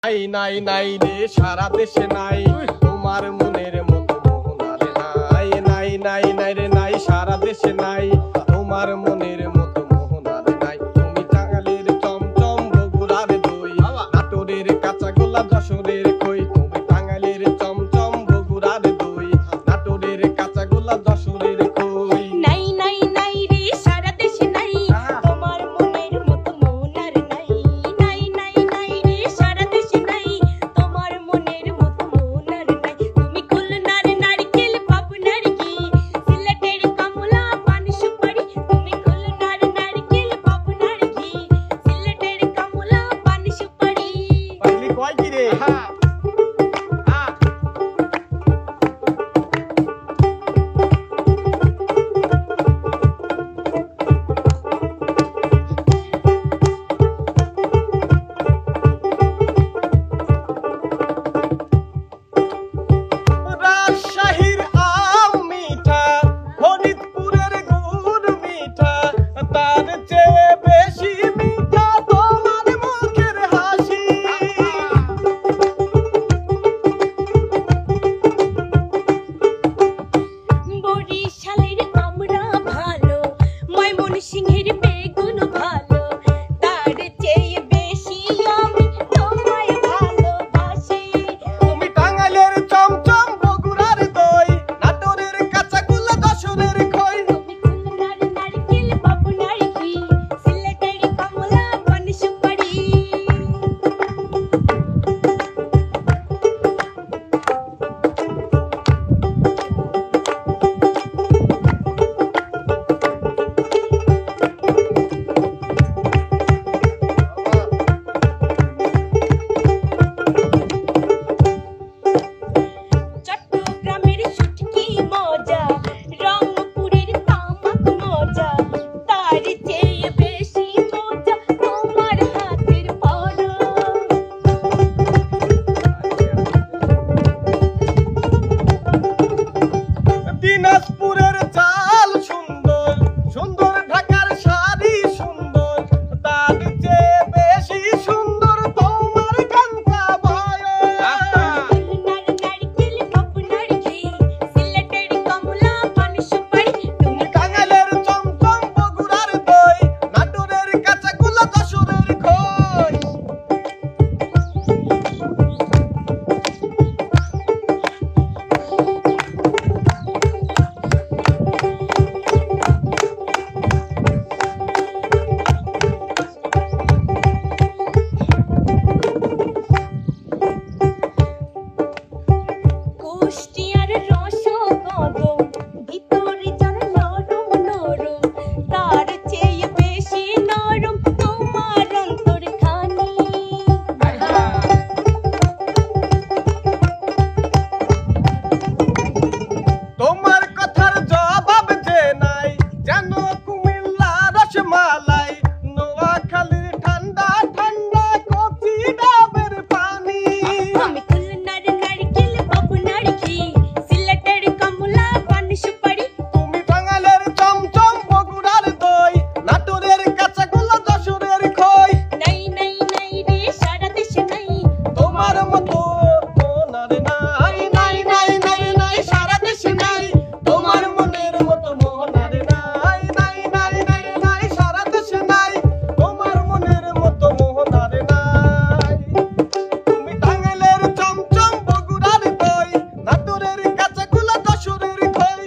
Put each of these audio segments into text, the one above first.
নাই নাই নাই রে সারা দেশে নাই তোমার মনের মতো মোহনার নাই নাই নাই নাই রে নাই সারা দেশে নাই তোমার মনের মতো মোহনার নাই। তুমি টাঙ্গাইলের চমচম বগুড়ার দই নাটোরের কাঁচা গোলা যশোরের খই। তুমি টাঙ্গাইলের চমচম বগুড়ার দই নাটোরের কাঁচা গোলা যশোরের খই। নাই নাই নাই রে সারা দেশে নাই তোমার মনের মতো মোহনার নাই নাই নাই নাই রে সারা দেশে নাই তোমার মনের মতো মোহনার নাই। তুমি খুলনার নারকেল পাবনার ঘি সিলেটের কমলা পান সুপারি। তুমি খুলনার নারকেল পাবনার ঘি সিলেটের কমলা পান সুপারি। পাগলি কয় কি রে রাজশাহীর আম মিঠা ফরিদপুরের গুড় মিঠা তার চেয়ে বেশি মিঠা তোমার মুখের হাসি। বরিশালের আমরা ভালো ময়মনসিংহের বেগুন ভালো তার চেয়ে বেশি আমি তোমায় ভালোবাসি। তুমি টাঙ্গাইলের চমচম বগুড়ার দই নাটোরের কাঁচা গোলা যশোরের খই। তুমি খুলনার নারকেল পাবনার ঘি সিলেটের কমলা পান সুপারি। চট্টগ্রামের শুটকি মজা রংপুরের তামাক মজা তার চেয়ে বেশি মজা তোমার হাতের পরোটা। দিনাজপুরের চাল সুন্দর সুন্দর ঢাকার শাড়ি সুন্দর তার চেয়ে বেশি সুন্দর তোমার গানটা ভয়। খুলনার নারকেল পাবনার ঘি সিলেটের কমলা পান সুপারি। তুমি টাঙ্গাইলের চমচম বগুড়ার দই নাটোরের কাঁচা গোলা যশোরের খই। কুষ্টিয়ার রসগোল্লা ভিতরে যারা নরম নরম তার চেয়ে বেশি নরম তোমার অন্তরখানি। তোমার কথার জবাব যে নাই যেন কুমিল্লা রসমালাই নোয়াখালীর ঠান্ডা ঠান্ডা কফি ডাবের পানি। তুমি খুলনার নারকেল পাবনার ঘি সিলেটের কমলা পান সুপারি। তুমি টাঙ্গাইলের চমচম বগুড়ার দই নাটোরের কাঁচা গোলা যশোরের খই। নাই নাই নাই রে সারা দেশে নাই তোমার মতো মোহনার নাই নাই নাই নাই নাই সারা দেশে নাই তোমার মনের মতো মোহনার নাই নাই নাই নাই নাই সারা দেশে নাই তোমার মনের মতো মোহনার নাই। তুমি টাঙ্গাইলের চমচম বগুড়ার দই নাটোরের কাঁচা গোলা যশোরের খই।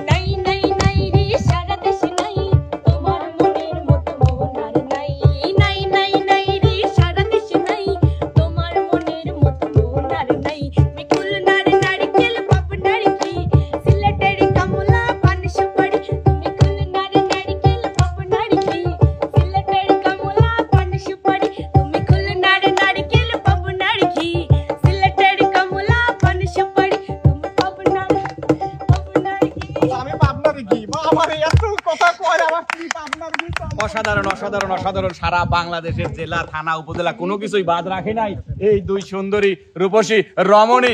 নাই নাই নাই রে সারা দেশে নাই তোমার মনের মতো মোহনার নাই নাই নাই নাই রে সারা দেশে নাই তোমার মনের মতো মোহনার নাই। তুমি খুলনার নারকেল পাবনার ঘি সিলেটের কমলা পান সুপারি। তুমি খুলনার নারকেল পাবনার ঘি সিলেটের কমলা পান সুপারি। তুমি খুলনার নারকেল পাবনার ঘি সিলেটের কমলা পান সুপারি। তুমি পাবনার ঘি আমি পাবনার ঘি আমার এত কথা কয় আমার কি পাবনার ঘি। অসাধারণ অসাধারণ অসাধারণ সারা বাংলাদেশের জেলা থানা উপজেলা কোনো কিছুই বাদ রাখে নাই এই দুই সুন্দরী রূপসী রমণী।